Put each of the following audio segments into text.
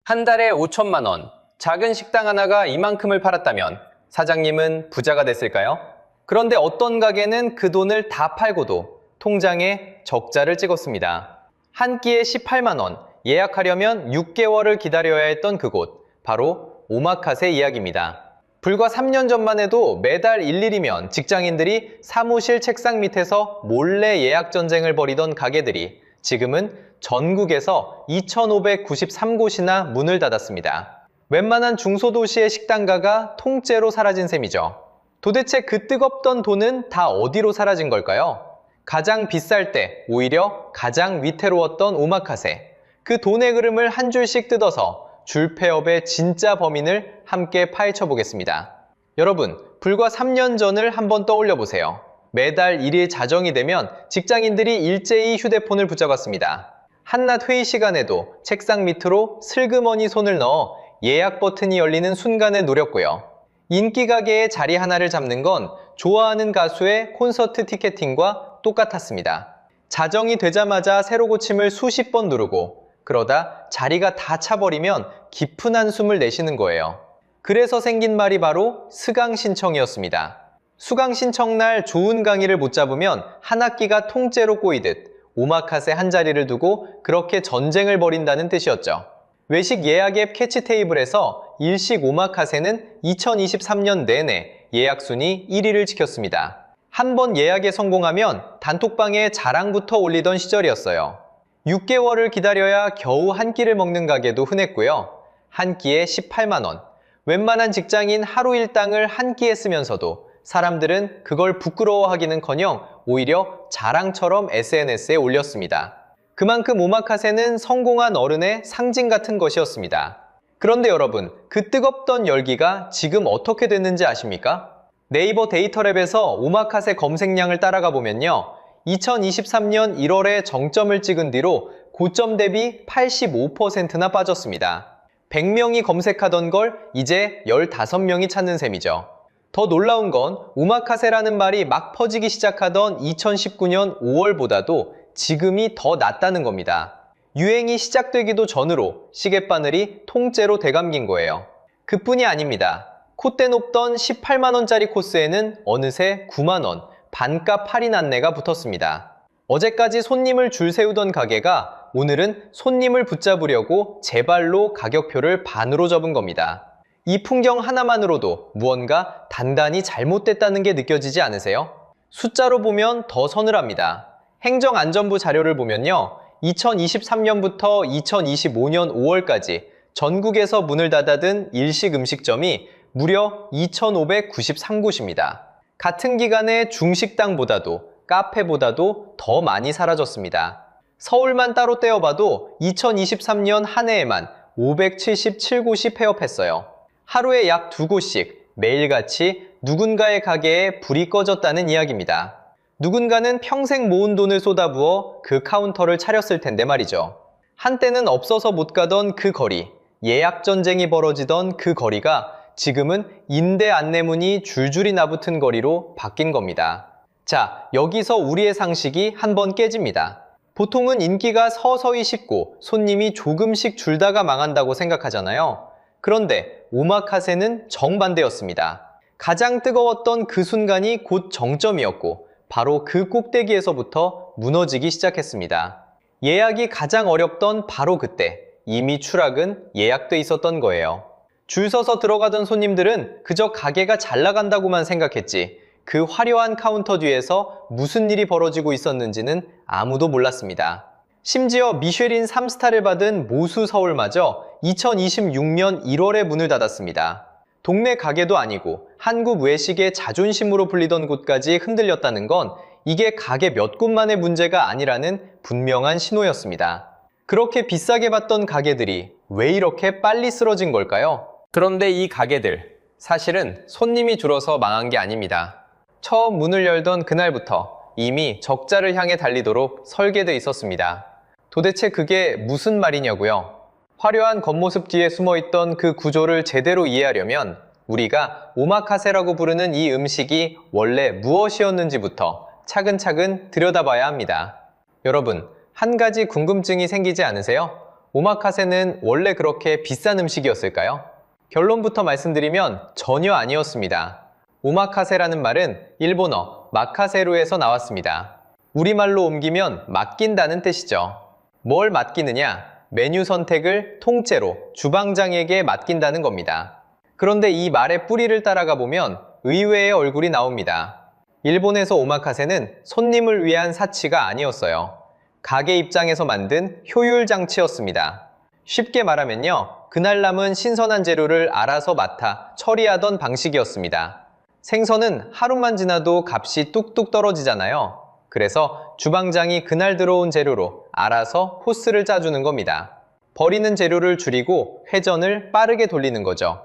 한 달에 5천만 원, 작은 식당 하나가 이만큼을 팔았다면 사장님은 부자가 됐을까요? 그런데 어떤 가게는 그 돈을 다 팔고도 통장에 적자를 찍었습니다. 한 끼에 18만 원, 예약하려면 6개월을 기다려야 했던 그곳, 바로 오마카세 이야기입니다. 불과 3년 전만 해도 매달 일일이면 직장인들이 사무실 책상 밑에서 몰래 예약 전쟁을 벌이던 가게들이 지금은 전국에서 2,593곳이나 문을 닫았습니다. 웬만한 중소도시의 식당가가 통째로 사라진 셈이죠. 도대체 그 뜨겁던 돈은 다 어디로 사라진 걸까요? 가장 비쌀 때 오히려 가장 위태로웠던 오마카세. 그 돈의 흐름을 한 줄씩 뜯어서 줄폐업의 진짜 범인을 함께 파헤쳐 보겠습니다. 여러분, 불과 3년 전을 한번 떠올려 보세요. 매달 1일 자정이 되면 직장인들이 일제히 휴대폰을 붙잡았습니다. 한낮 회의 시간에도 책상 밑으로 슬그머니 손을 넣어 예약 버튼이 열리는 순간을 노렸고요. 인기 가게의 자리 하나를 잡는 건 좋아하는 가수의 콘서트 티켓팅과 똑같았습니다. 자정이 되자마자 새로 고침을 수십 번 누르고 그러다 자리가 다 차버리면 깊은 한숨을 내쉬는 거예요. 그래서 생긴 말이 바로 스강 신청이었습니다. 수강 신청날 좋은 강의를 못 잡으면 한 학기가 통째로 꼬이듯 오마카세 한 자리를 두고 그렇게 전쟁을 벌인다는 뜻이었죠. 외식 예약 앱 캐치테이블에서 일식 오마카세는 2023년 내내 예약 순위 1위를 지켰습니다. 한 번 예약에 성공하면 단톡방에 자랑부터 올리던 시절이었어요. 6개월을 기다려야 겨우 한 끼를 먹는 가게도 흔했고요. 한 끼에 18만 원. 웬만한 직장인 하루 일당을 한 끼에 쓰면서도 사람들은 그걸 부끄러워하기는커녕 오히려 자랑처럼 SNS에 올렸습니다. 그만큼 오마카세는 성공한 어른의 상징 같은 것이었습니다. 그런데 여러분, 그 뜨겁던 열기가 지금 어떻게 됐는지 아십니까? 네이버 데이터랩에서 오마카세 검색량을 따라가 보면요. 2023년 1월에 정점을 찍은 뒤로 고점 대비 85%나 빠졌습니다. 100명이 검색하던 걸 이제 15명이 찾는 셈이죠. 더 놀라운 건 오마카세라는 말이 막 퍼지기 시작하던 2019년 5월보다도 지금이 더 낫다는 겁니다. 유행이 시작되기도 전으로 시계바늘이 통째로 되감긴 거예요. 그뿐이 아닙니다. 콧대 높던 18만원짜리 코스에는 어느새 9만원, 반값 할인 안내가 붙었습니다. 어제까지 손님을 줄 세우던 가게가 오늘은 손님을 붙잡으려고 제 발로 가격표를 반으로 접은 겁니다. 이 풍경 하나만으로도 무언가 단단히 잘못됐다는 게 느껴지지 않으세요? 숫자로 보면 더 서늘합니다. 행정안전부 자료를 보면요. 2023년부터 2025년 5월까지 전국에서 문을 닫아둔 일식 음식점이 무려 2,593곳입니다. 같은 기간에 중식당보다도 카페보다도 더 많이 사라졌습니다. 서울만 따로 떼어봐도 2023년 한 해에만 577곳이 폐업했어요. 하루에 약 2곳씩 매일같이 누군가의 가게에 불이 꺼졌다는 이야기입니다. 누군가는 평생 모은 돈을 쏟아부어 그 카운터를 차렸을 텐데 말이죠. 한때는 없어서 못 가던 그 거리, 예약 전쟁이 벌어지던 그 거리가 지금은 임대 안내문이 줄줄이 나붙은 거리로 바뀐 겁니다. 자, 여기서 우리의 상식이 한번 깨집니다. 보통은 인기가 서서히 식고 손님이 조금씩 줄다가 망한다고 생각하잖아요. 그런데 오마카세는 정반대였습니다. 가장 뜨거웠던 그 순간이 곧 정점이었고 바로 그 꼭대기에서부터 무너지기 시작했습니다. 예약이 가장 어렵던 바로 그때 이미 추락은 예약돼 있었던 거예요. 줄 서서 들어가던 손님들은 그저 가게가 잘 나간다고만 생각했지 그 화려한 카운터 뒤에서 무슨 일이 벌어지고 있었는지는 아무도 몰랐습니다. 심지어 미쉐린 3스타를 받은 모수 서울마저 2026년 1월에 문을 닫았습니다. 동네 가게도 아니고 한국 외식의 자존심으로 불리던 곳까지 흔들렸다는 건 이게 가게 몇 곳만의 문제가 아니라는 분명한 신호였습니다. 그렇게 비싸게 받던 가게들이 왜 이렇게 빨리 쓰러진 걸까요? 그런데 이 가게들, 사실은 손님이 줄어서 망한 게 아닙니다. 처음 문을 열던 그날부터 이미 적자를 향해 달리도록 설계돼 있었습니다. 도대체 그게 무슨 말이냐고요? 화려한 겉모습 뒤에 숨어있던 그 구조를 제대로 이해하려면 우리가 오마카세라고 부르는 이 음식이 원래 무엇이었는지부터 차근차근 들여다봐야 합니다. 여러분, 한 가지 궁금증이 생기지 않으세요? 오마카세는 원래 그렇게 비싼 음식이었을까요? 결론부터 말씀드리면 전혀 아니었습니다. 오마카세라는 말은 일본어 마카세루에서 나왔습니다. 우리말로 옮기면 맡긴다는 뜻이죠. 뭘 맡기느냐? 메뉴 선택을 통째로 주방장에게 맡긴다는 겁니다. 그런데 이 말의 뿌리를 따라가 보면 의외의 얼굴이 나옵니다. 일본에서 오마카세는 손님을 위한 사치가 아니었어요. 가게 입장에서 만든 효율 장치였습니다. 쉽게 말하면요, 그날 남은 신선한 재료를 알아서 맡아 처리하던 방식이었습니다. 생선은 하루만 지나도 값이 뚝뚝 떨어지잖아요. 그래서 주방장이 그날 들어온 재료로 알아서 코스를 짜주는 겁니다. 버리는 재료를 줄이고 회전을 빠르게 돌리는 거죠.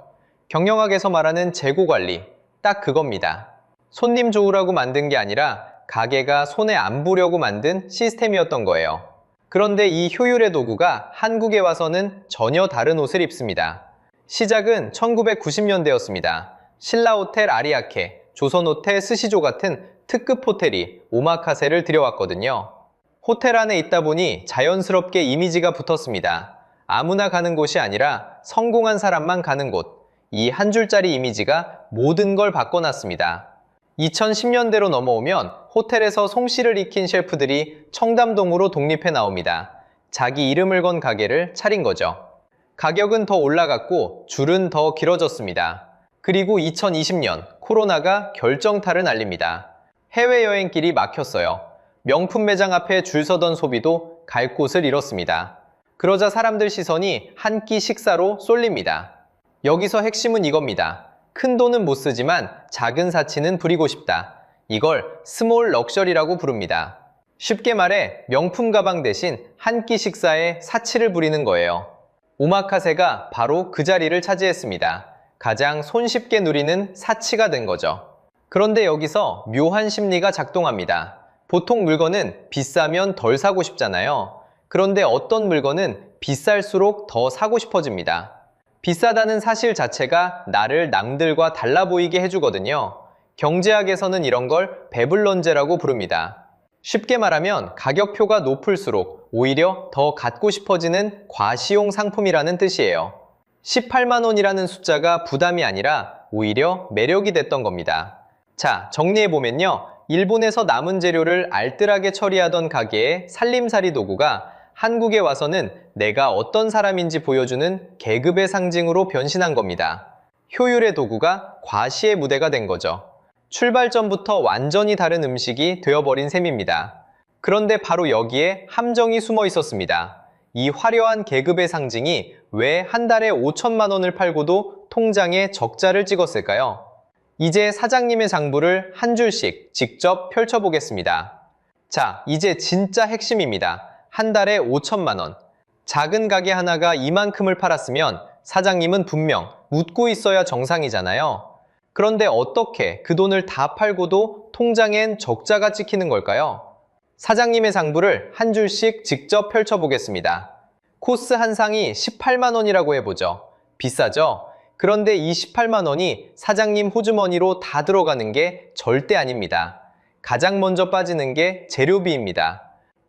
경영학에서 말하는 재고 관리, 딱 그겁니다. 손님 좋으라고 만든 게 아니라 가게가 손에 안 보려고 만든 시스템이었던 거예요. 그런데 이 효율의 도구가 한국에 와서는 전혀 다른 옷을 입습니다. 시작은 1990년대였습니다. 신라호텔 아리아케, 조선호텔 스시조 같은 특급 호텔이 오마카세를 들여왔거든요. 호텔 안에 있다 보니 자연스럽게 이미지가 붙었습니다. 아무나 가는 곳이 아니라 성공한 사람만 가는 곳. 이 한 줄짜리 이미지가 모든 걸 바꿔놨습니다. 2010년대로 넘어오면 호텔에서 송씨를 익힌 셰프들이 청담동으로 독립해 나옵니다. 자기 이름을 건 가게를 차린 거죠. 가격은 더 올라갔고 줄은 더 길어졌습니다. 그리고 2020년 코로나가 결정타를 날립니다. 해외여행길이 막혔어요. 명품 매장 앞에 줄 서던 소비도 갈 곳을 잃었습니다. 그러자 사람들 시선이 한 끼 식사로 쏠립니다. 여기서 핵심은 이겁니다. 큰 돈은 못 쓰지만 작은 사치는 부리고 싶다. 이걸 스몰 럭셔리라고 부릅니다. 쉽게 말해 명품 가방 대신 한 끼 식사에 사치를 부리는 거예요. 오마카세가 바로 그 자리를 차지했습니다. 가장 손쉽게 누리는 사치가 된 거죠. 그런데 여기서 묘한 심리가 작동합니다. 보통 물건은 비싸면 덜 사고 싶잖아요. 그런데 어떤 물건은 비쌀수록 더 사고 싶어집니다. 비싸다는 사실 자체가 나를 남들과 달라 보이게 해주거든요. 경제학에서는 이런 걸 배불런제라고 부릅니다. 쉽게 말하면 가격표가 높을수록 오히려 더 갖고 싶어지는 과시용 상품이라는 뜻이에요. 18만 원이라는 숫자가 부담이 아니라 오히려 매력이 됐던 겁니다. 자, 정리해보면요. 일본에서 남은 재료를 알뜰하게 처리하던 가게의 살림살이 도구가 한국에 와서는 내가 어떤 사람인지 보여주는 계급의 상징으로 변신한 겁니다. 효율의 도구가 과시의 무대가 된 거죠. 출발점부터 완전히 다른 음식이 되어버린 셈입니다. 그런데 바로 여기에 함정이 숨어 있었습니다. 이 화려한 계급의 상징이 왜 한 달에 5천만 원을 팔고도 통장에 적자를 찍었을까요? 이제 사장님의 장부를 한 줄씩 직접 펼쳐보겠습니다. 자, 이제 진짜 핵심입니다. 한 달에 5천만 원. 작은 가게 하나가 이만큼을 팔았으면 사장님은 분명 웃고 있어야 정상이잖아요. 그런데 어떻게 그 돈을 다 팔고도 통장엔 적자가 찍히는 걸까요? 사장님의 장부를 한 줄씩 직접 펼쳐보겠습니다. 코스 한 상이 18만 원이라고 해보죠. 비싸죠? 그런데 이 18만 원이 사장님 호주머니로 다 들어가는 게 절대 아닙니다. 가장 먼저 빠지는 게 재료비입니다.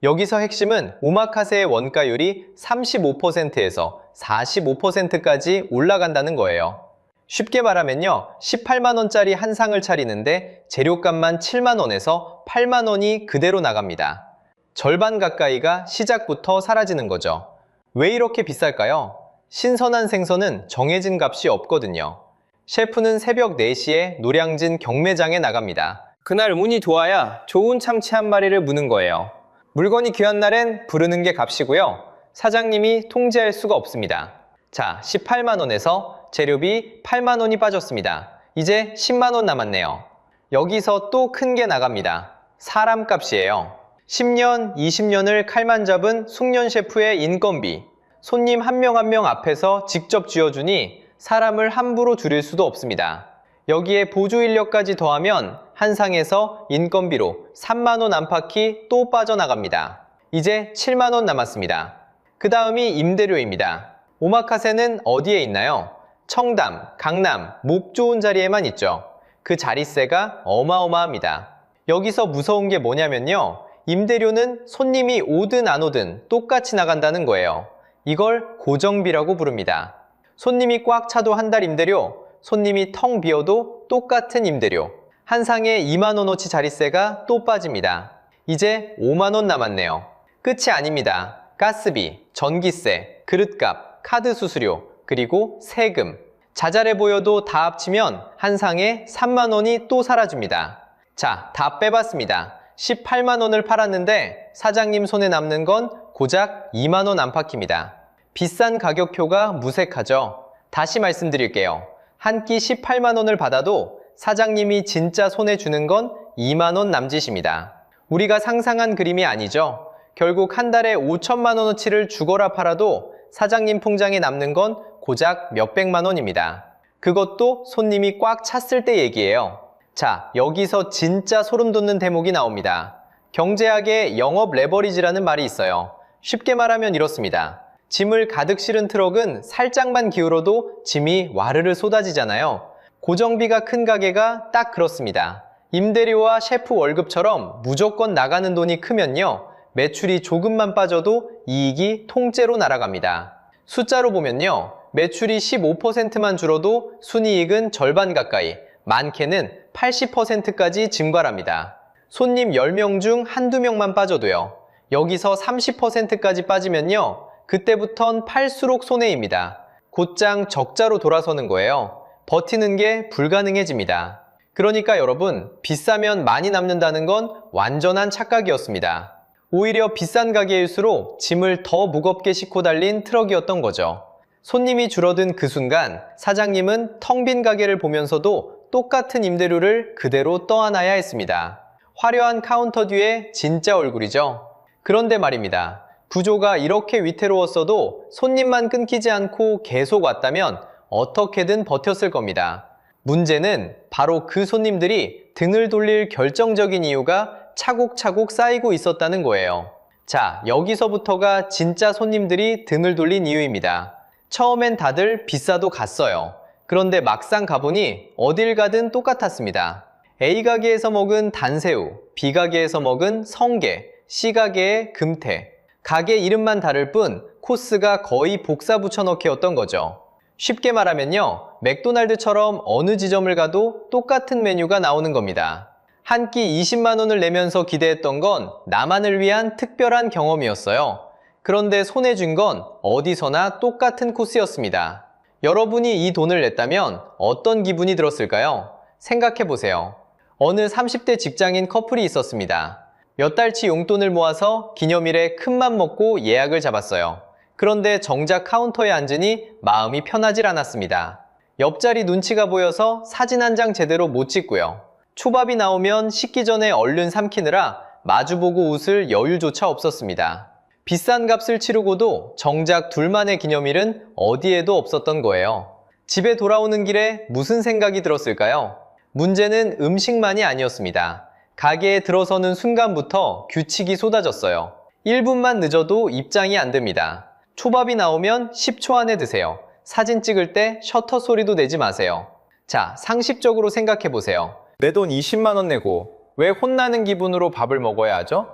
여기서 핵심은 오마카세의 원가율이 35%에서 45%까지 올라간다는 거예요. 쉽게 말하면요, 18만 원짜리 한 상을 차리는데 재료값만 7만 원에서 8만 원이 그대로 나갑니다. 절반 가까이가 시작부터 사라지는 거죠. 왜 이렇게 비쌀까요? 신선한 생선은 정해진 값이 없거든요. 셰프는 새벽 4시에 노량진 경매장에 나갑니다. 그날 운이 좋아야 좋은 참치 한 마리를 무는 거예요. 물건이 귀한 날엔 부르는 게 값이고요. 사장님이 통제할 수가 없습니다. 자, 18만 원에서 재료비 8만 원이 빠졌습니다. 이제 10만 원 남았네요. 여기서 또 큰 게 나갑니다. 사람 값이에요. 10년, 20년을 칼만 잡은 숙련 셰프의 인건비. 손님 한 명 한 명 앞에서 직접 쥐어주니 사람을 함부로 줄일 수도 없습니다. 여기에 보조 인력까지 더하면 한 상에서 인건비로 3만 원 안팎이 또 빠져나갑니다. 이제 7만 원 남았습니다. 그 다음이 임대료입니다. 오마카세는 어디에 있나요? 청담, 강남, 목 좋은 자리에만 있죠. 그 자릿세가 어마어마합니다. 여기서 무서운 게 뭐냐면요. 임대료는 손님이 오든 안 오든 똑같이 나간다는 거예요. 이걸 고정비라고 부릅니다. 손님이 꽉 차도 한 달 임대료, 손님이 텅 비어도 똑같은 임대료. 한 상에 2만 원어치 자릿세가 또 빠집니다. 이제 5만 원 남았네요. 끝이 아닙니다. 가스비, 전기세, 그릇값, 카드 수수료, 그리고 세금. 자잘해 보여도 다 합치면 한 상에 3만 원이 또 사라집니다. 자, 다 빼봤습니다. 18만 원을 팔았는데 사장님 손에 남는 건 고작 2만 원 안팎입니다. 비싼 가격표가 무색하죠? 다시 말씀드릴게요. 한 끼 18만 원을 받아도 사장님이 진짜 손에 주는 건 2만 원 남짓입니다. 우리가 상상한 그림이 아니죠? 결국 한 달에 5천만 원어치를 죽어라 팔아도 사장님 통장에 남는 건 고작 몇백만 원입니다. 그것도 손님이 꽉 찼을 때 얘기예요. 자, 여기서 진짜 소름 돋는 대목이 나옵니다. 경제학에 영업 레버리지라는 말이 있어요. 쉽게 말하면 이렇습니다. 짐을 가득 실은 트럭은 살짝만 기울어도 짐이 와르르 쏟아지잖아요. 고정비가 큰 가게가 딱 그렇습니다. 임대료와 셰프 월급처럼 무조건 나가는 돈이 크면요. 매출이 조금만 빠져도 이익이 통째로 날아갑니다. 숫자로 보면요. 매출이 15%만 줄어도 순이익은 절반 가까이, 많게는 80%까지 증발합니다. 손님 10명 중 한두 명만 빠져도요. 여기서 30%까지 빠지면요. 그때부턴 팔수록 손해입니다. 곧장 적자로 돌아서는 거예요. 버티는 게 불가능해집니다. 그러니까 여러분, 비싸면 많이 남는다는 건 완전한 착각이었습니다. 오히려 비싼 가게일수록 짐을 더 무겁게 싣고 달린 트럭이었던 거죠. 손님이 줄어든 그 순간 사장님은 텅 빈 가게를 보면서도 똑같은 임대료를 그대로 떠안아야 했습니다. 화려한 카운터 뒤에 진짜 얼굴이죠. 그런데 말입니다. 구조가 이렇게 위태로웠어도 손님만 끊기지 않고 계속 왔다면 어떻게든 버텼을 겁니다. 문제는 바로 그 손님들이 등을 돌릴 결정적인 이유가 차곡차곡 쌓이고 있었다는 거예요. 자, 여기서부터가 진짜 손님들이 등을 돌린 이유입니다. 처음엔 다들 비싸도 갔어요. 그런데 막상 가보니 어딜 가든 똑같았습니다. A 가게에서 먹은 단새우, B 가게에서 먹은 성게, C 가게의 금태. 가게 이름만 다를 뿐 코스가 거의 복사 붙여넣기였던 거죠. 쉽게 말하면요. 맥도날드처럼 어느 지점을 가도 똑같은 메뉴가 나오는 겁니다. 한 끼 20만 원을 내면서 기대했던 건 나만을 위한 특별한 경험이었어요. 그런데 손에 쥔 건 어디서나 똑같은 코스였습니다. 여러분이 이 돈을 냈다면 어떤 기분이 들었을까요? 생각해보세요. 어느 30대 직장인 커플이 있었습니다. 몇 달치 용돈을 모아서 기념일에 큰맘 먹고 예약을 잡았어요. 그런데 정작 카운터에 앉으니 마음이 편하질 않았습니다. 옆자리 눈치가 보여서 사진 한 장 제대로 못 찍고요. 초밥이 나오면 식기 전에 얼른 삼키느라 마주보고 웃을 여유조차 없었습니다. 비싼 값을 치르고도 정작 둘만의 기념일은 어디에도 없었던 거예요. 집에 돌아오는 길에 무슨 생각이 들었을까요? 문제는 음식만이 아니었습니다. 가게에 들어서는 순간부터 규칙이 쏟아졌어요. 1분만 늦어도 입장이 안 됩니다. 초밥이 나오면 10초 안에 드세요. 사진 찍을 때 셔터 소리도 내지 마세요. 자, 상식적으로 생각해 보세요. 내 돈 20만 원 내고 왜 혼나는 기분으로 밥을 먹어야 하죠?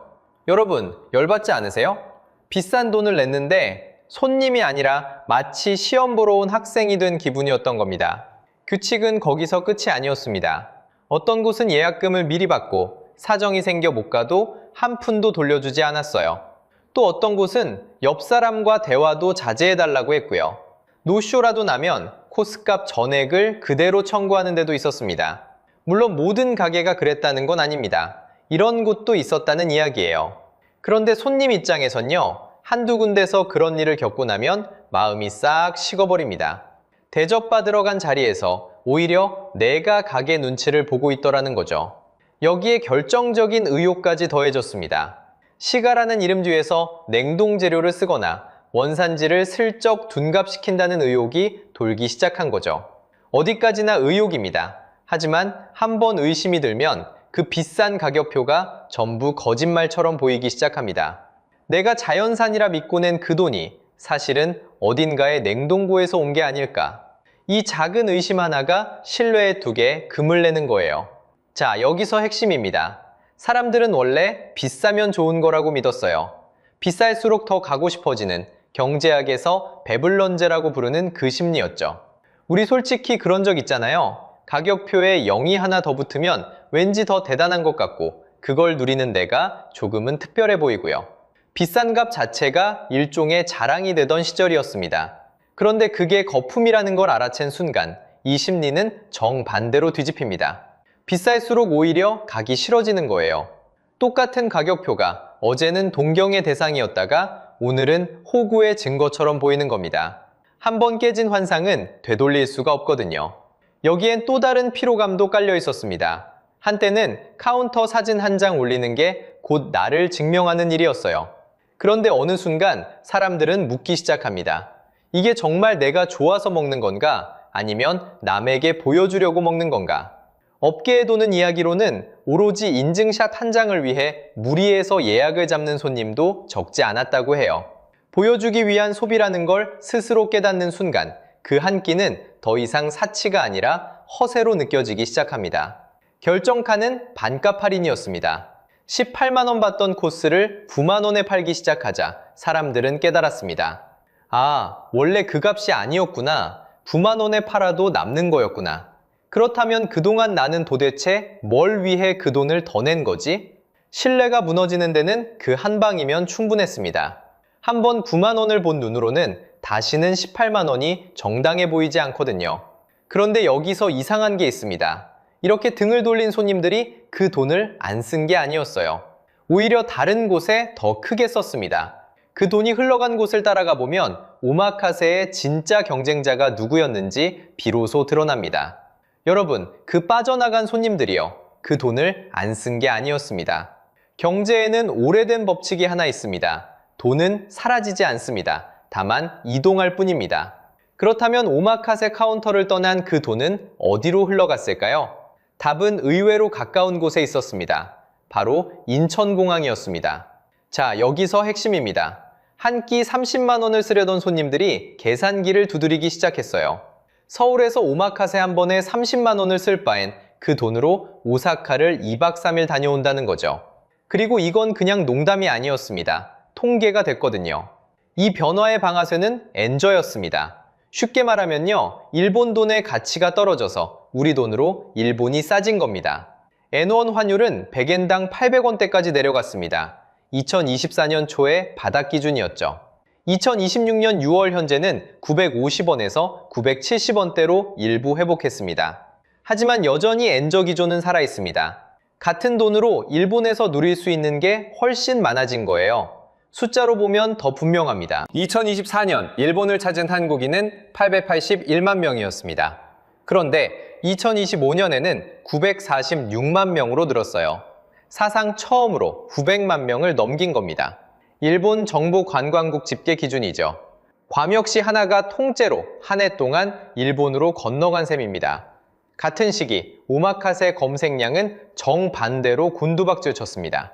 여러분, 열받지 않으세요? 비싼 돈을 냈는데 손님이 아니라 마치 시험 보러 온 학생이 된 기분이었던 겁니다. 규칙은 거기서 끝이 아니었습니다. 어떤 곳은 예약금을 미리 받고 사정이 생겨 못 가도 한 푼도 돌려주지 않았어요. 또 어떤 곳은 옆 사람과 대화도 자제해달라고 했고요. 노쇼라도 나면 코스값 전액을 그대로 청구하는 데도 있었습니다. 물론 모든 가게가 그랬다는 건 아닙니다. 이런 곳도 있었다는 이야기예요. 그런데 손님 입장에선요, 한두 군데서 그런 일을 겪고 나면 마음이 싹 식어버립니다. 대접받으러 간 자리에서 오히려 내가 가게 눈치를 보고 있더라는 거죠. 여기에 결정적인 의혹까지 더해졌습니다. 시가라는 이름 뒤에서 냉동 재료를 쓰거나 원산지를 슬쩍 둔갑시킨다는 의혹이 돌기 시작한 거죠. 어디까지나 의혹입니다. 하지만 한번 의심이 들면 그 비싼 가격표가 전부 거짓말처럼 보이기 시작합니다. 내가 자연산이라 믿고 낸 그 돈이 사실은 어딘가의 냉동고에서 온 게 아닐까. 이 작은 의심 하나가 신뢰의 둑에 금을 내는 거예요. 자, 여기서 핵심입니다. 사람들은 원래 비싸면 좋은 거라고 믿었어요. 비쌀수록 더 가고 싶어지는 경제학에서 배불런제라고 부르는 그 심리였죠. 우리 솔직히 그런 적 있잖아요. 가격표에 0이 하나 더 붙으면 왠지 더 대단한 것 같고 그걸 누리는 내가 조금은 특별해 보이고요. 비싼 값 자체가 일종의 자랑이 되던 시절이었습니다. 그런데 그게 거품이라는 걸 알아챈 순간 이 심리는 정반대로 뒤집힙니다. 비쌀수록 오히려 가기 싫어지는 거예요. 똑같은 가격표가 어제는 동경의 대상이었다가 오늘은 호구의 증거처럼 보이는 겁니다. 한번 깨진 환상은 되돌릴 수가 없거든요. 여기엔 또 다른 피로감도 깔려 있었습니다. 한때는 카운터 사진 한 장 올리는 게 곧 나를 증명하는 일이었어요. 그런데 어느 순간 사람들은 묻기 시작합니다. 이게 정말 내가 좋아서 먹는 건가? 아니면 남에게 보여주려고 먹는 건가? 업계에 도는 이야기로는 오로지 인증샷 한 장을 위해 무리해서 예약을 잡는 손님도 적지 않았다고 해요. 보여주기 위한 소비라는 걸 스스로 깨닫는 순간 그 한 끼는 더 이상 사치가 아니라 허세로 느껴지기 시작합니다. 결정칸은 반값 할인이었습니다. 18만 원 받던 코스를 9만 원에 팔기 시작하자 사람들은 깨달았습니다. 아, 원래 그 값이 아니었구나. 9만 원에 팔아도 남는 거였구나. 그렇다면 그동안 나는 도대체 뭘 위해 그 돈을 더 낸 거지? 신뢰가 무너지는 데는 그 한 방이면 충분했습니다. 한번 9만 원을 본 눈으로는 다시는 18만 원이 정당해 보이지 않거든요. 그런데 여기서 이상한 게 있습니다. 이렇게 등을 돌린 손님들이 그 돈을 안 쓴 게 아니었어요. 오히려 다른 곳에 더 크게 썼습니다. 그 돈이 흘러간 곳을 따라가 보면 오마카세의 진짜 경쟁자가 누구였는지 비로소 드러납니다. 여러분, 그 빠져나간 손님들이요. 그 돈을 안 쓴 게 아니었습니다. 경제에는 오래된 법칙이 하나 있습니다. 돈은 사라지지 않습니다. 다만 이동할 뿐입니다. 그렇다면 오마카세 카운터를 떠난 그 돈은 어디로 흘러갔을까요? 답은 의외로 가까운 곳에 있었습니다. 바로 인천공항이었습니다. 자, 여기서 핵심입니다. 한 끼 30만 원을 쓰려던 손님들이 계산기를 두드리기 시작했어요. 서울에서 오마카세 한 번에 30만 원을 쓸 바엔 그 돈으로 오사카를 2박 3일 다녀온다는 거죠. 그리고 이건 그냥 농담이 아니었습니다. 통계가 됐거든요. 이 변화의 방아쇠는 엔저였습니다. 쉽게 말하면요, 일본 돈의 가치가 떨어져서 우리 돈으로 일본이 싸진 겁니다. N1 환율은 100엔당 800원대까지 내려갔습니다. 2024년 초에 바닥 기준이었죠. 2026년 6월 현재는 950원에서 970원대로 일부 회복했습니다. 하지만 여전히 엔저 기조는 살아있습니다. 같은 돈으로 일본에서 누릴 수 있는 게 훨씬 많아진 거예요. 숫자로 보면 더 분명합니다. 2024년 일본을 찾은 한국인은 881만 명이었습니다. 그런데 2025년에는 946만 명으로 늘었어요. 사상 처음으로 900만 명을 넘긴 겁니다. 일본 정보관광국 집계 기준이죠. 괌 역시 하나가 통째로 한 해 동안 일본으로 건너간 셈입니다. 같은 시기 오마카세 검색량은 정반대로 곤두박질 쳤습니다.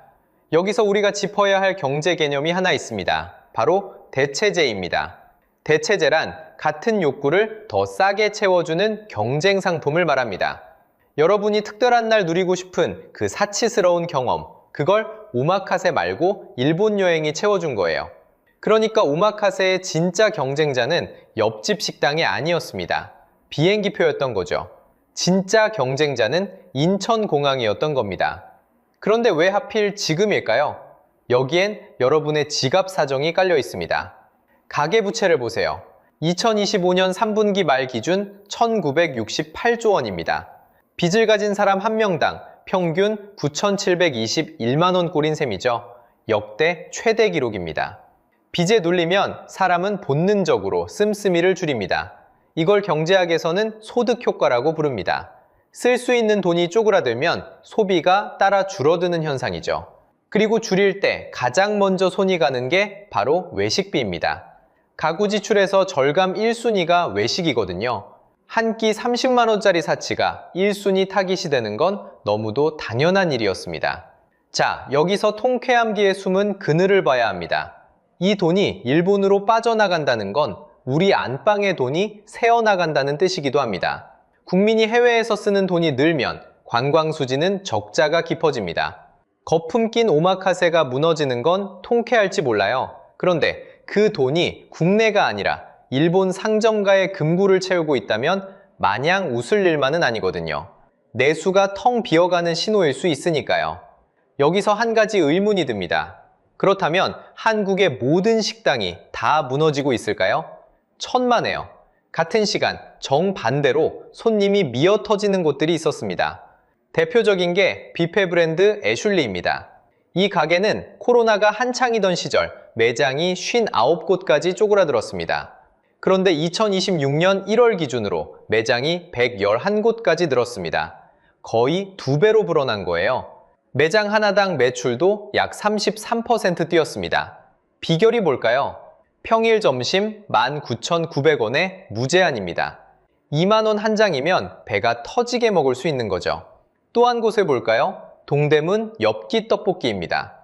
여기서 우리가 짚어야 할 경제 개념이 하나 있습니다. 바로 대체제입니다. 대체제란 같은 욕구를 더 싸게 채워주는 경쟁 상품을 말합니다. 여러분이 특별한 날 누리고 싶은 그 사치스러운 경험, 그걸 오마카세 말고 일본 여행이 채워준 거예요. 그러니까 오마카세의 진짜 경쟁자는 옆집 식당이 아니었습니다. 비행기표였던 거죠. 진짜 경쟁자는 인천공항이었던 겁니다. 그런데 왜 하필 지금일까요? 여기엔 여러분의 지갑 사정이 깔려 있습니다. 가계부채를 보세요. 2025년 3분기 말 기준 1968조 원입니다. 빚을 가진 사람 한 명당 평균 9,721만 원 꼴인 셈이죠. 역대 최대 기록입니다. 빚에 눌리면 사람은 본능적으로 씀씀이를 줄입니다. 이걸 경제학에서는 소득 효과라고 부릅니다. 쓸 수 있는 돈이 쪼그라들면 소비가 따라 줄어드는 현상이죠. 그리고 줄일 때 가장 먼저 손이 가는 게 바로 외식비입니다. 가구 지출에서 절감 1순위가 외식이거든요. 한 끼 30만 원짜리 사치가 1순위 타깃이 되는 건 너무도 당연한 일이었습니다. 자, 여기서 통쾌함기에 숨은 그늘을 봐야 합니다. 이 돈이 일본으로 빠져나간다는 건 우리 안방의 돈이 새어나간다는 뜻이기도 합니다. 국민이 해외에서 쓰는 돈이 늘면 관광 수지는 적자가 깊어집니다. 거품 낀 오마카세가 무너지는 건 통쾌할지 몰라요. 그런데 그 돈이 국내가 아니라 일본 상점가의 금고를 채우고 있다면 마냥 웃을 일만은 아니거든요. 내수가 텅 비어가는 신호일 수 있으니까요. 여기서 한 가지 의문이 듭니다. 그렇다면 한국의 모든 식당이 다 무너지고 있을까요? 천만에요. 같은 시간 정반대로 손님이 미어터지는 곳들이 있었습니다. 대표적인 게 뷔페 브랜드 애슐리입니다. 이 가게는 코로나가 한창이던 시절 매장이 59곳까지 쪼그라들었습니다. 그런데 2026년 1월 기준으로 매장이 111곳까지 늘었습니다. 거의 2배로 불어난 거예요. 매장 하나당 매출도 약 33% 뛰었습니다. 비결이 뭘까요? 평일 점심 19,900원에 무제한입니다. 2만 원 한 장이면 배가 터지게 먹을 수 있는 거죠. 또 한 곳을 볼까요? 동대문 엽기 떡볶이입니다.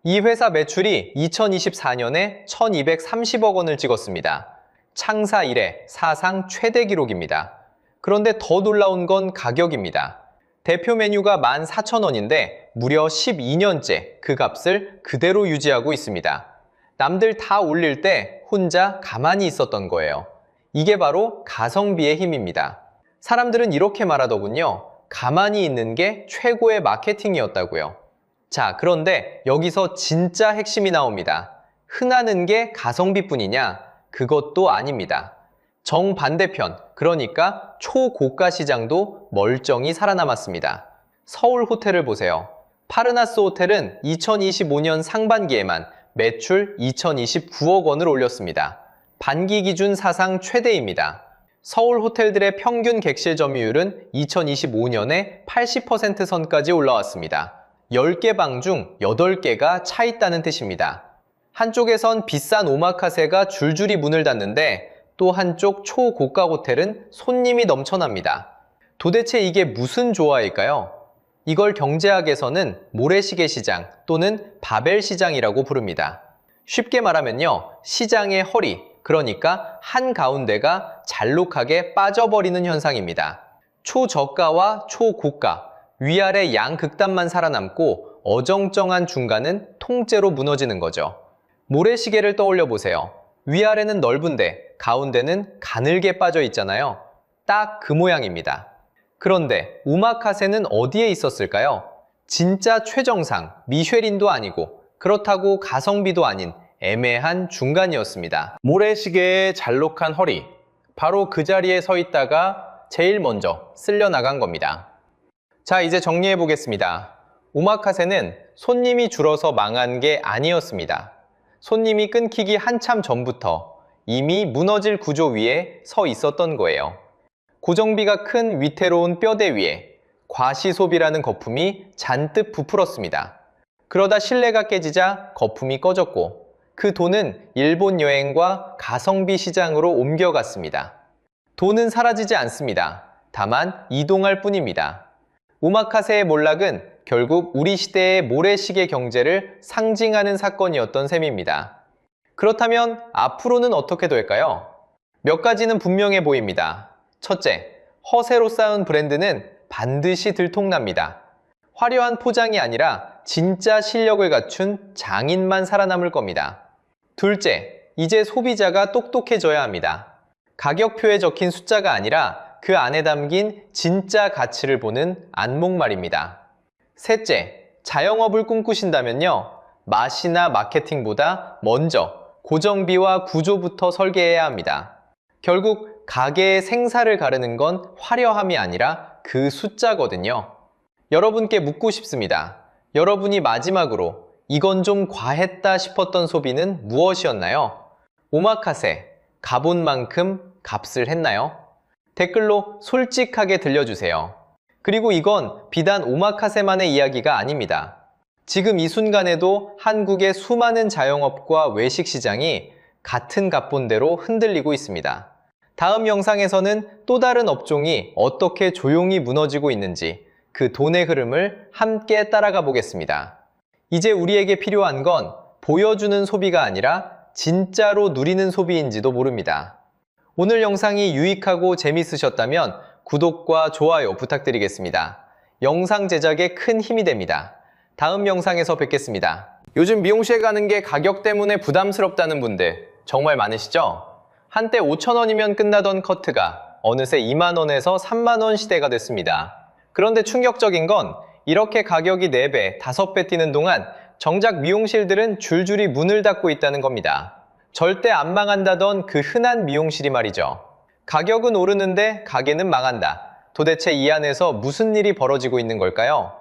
이 회사 매출이 2024년에 1,230억 원을 찍었습니다. 창사 이래 사상 최대 기록입니다. 그런데 더 놀라운 건 가격입니다. 대표 메뉴가 14,000원인데 무려 12년째 그 값을 그대로 유지하고 있습니다. 남들 다 올릴 때 혼자 가만히 있었던 거예요. 이게 바로 가성비의 힘입니다. 사람들은 이렇게 말하더군요. 가만히 있는 게 최고의 마케팅이었다고요. 자, 그런데 여기서 진짜 핵심이 나옵니다. 흔하는 게 가성비뿐이냐? 그것도 아닙니다. 정반대편, 그러니까 초고가 시장도 멀쩡히 살아남았습니다. 서울 호텔을 보세요. 파르나스 호텔은 2025년 상반기에만 매출 2,029억 원을 올렸습니다. 반기 기준 사상 최대입니다. 서울 호텔들의 평균 객실 점유율은 2025년에 80% 선까지 올라왔습니다. 10개 방 중 8개가 차 있다는 뜻입니다. 한쪽에선 비싼 오마카세가 줄줄이 문을 닫는데 또 한쪽 초고가 호텔은 손님이 넘쳐납니다. 도대체 이게 무슨 조화일까요? 이걸 경제학에서는 모래시계 시장 또는 바벨 시장이라고 부릅니다. 쉽게 말하면요, 시장의 허리, 그러니까 한가운데가 잘록하게 빠져버리는 현상입니다. 초저가와 초고가, 위아래 양극단만 살아남고 어정쩡한 중간은 통째로 무너지는 거죠. 모래시계를 떠올려 보세요. 위아래는 넓은데 가운데는 가늘게 빠져 있잖아요. 딱 그 모양입니다. 그런데 오마카세는 어디에 있었을까요? 진짜 최정상, 미쉐린도 아니고 그렇다고 가성비도 아닌 애매한 중간이었습니다. 모래시계의 잘록한 허리, 바로 그 자리에 서 있다가 제일 먼저 쓸려 나간 겁니다. 자, 이제 정리해 보겠습니다. 오마카세는 손님이 줄어서 망한 게 아니었습니다. 손님이 끊기기 한참 전부터 이미 무너질 구조 위에 서 있었던 거예요. 고정비가 큰 위태로운 뼈대 위에 과시소비라는 거품이 잔뜩 부풀었습니다. 그러다 신뢰가 깨지자 거품이 꺼졌고 그 돈은 일본 여행과 가성비 시장으로 옮겨갔습니다. 돈은 사라지지 않습니다. 다만 이동할 뿐입니다. 오마카세의 몰락은 결국 우리 시대의 모래시계 경제를 상징하는 사건이었던 셈입니다. 그렇다면 앞으로는 어떻게 될까요? 몇 가지는 분명해 보입니다. 첫째, 허세로 쌓은 브랜드는 반드시 들통납니다. 화려한 포장이 아니라 진짜 실력을 갖춘 장인만 살아남을 겁니다. 둘째, 이제 소비자가 똑똑해져야 합니다. 가격표에 적힌 숫자가 아니라 그 안에 담긴 진짜 가치를 보는 안목말입니다. 셋째, 자영업을 꿈꾸신다면요, 맛이나 마케팅보다 먼저 고정비와 구조부터 설계해야 합니다. 결국 가게의 생사를 가르는 건 화려함이 아니라 그 숫자거든요. 여러분께 묻고 싶습니다. 여러분이 마지막으로 이건 좀 과했다 싶었던 소비는 무엇이었나요? 오마카세, 가본 만큼 값을 했나요? 댓글로 솔직하게 들려주세요. 그리고 이건 비단 오마카세만의 이야기가 아닙니다. 지금 이 순간에도 한국의 수많은 자영업과 외식 시장이 같은 각본대로 흔들리고 있습니다. 다음 영상에서는 또 다른 업종이 어떻게 조용히 무너지고 있는지 그 돈의 흐름을 함께 따라가 보겠습니다. 이제 우리에게 필요한 건 보여주는 소비가 아니라 진짜로 누리는 소비인지도 모릅니다. 오늘 영상이 유익하고 재밌으셨다면 구독과 좋아요 부탁드리겠습니다. 영상 제작에 큰 힘이 됩니다. 다음 영상에서 뵙겠습니다. 요즘 미용실 가는 게 가격 때문에 부담스럽다는 분들, 정말 많으시죠? 한때 5,000원이면 끝나던 커트가 어느새 2만 원에서 3만 원 시대가 됐습니다. 그런데 충격적인 건 이렇게 가격이 4배, 5배 뛰는 동안 정작 미용실들은 줄줄이 문을 닫고 있다는 겁니다. 절대 안 망한다던 그 흔한 미용실이 말이죠. 가격은 오르는데 가게는 망한다. 도대체 이 안에서 무슨 일이 벌어지고 있는 걸까요?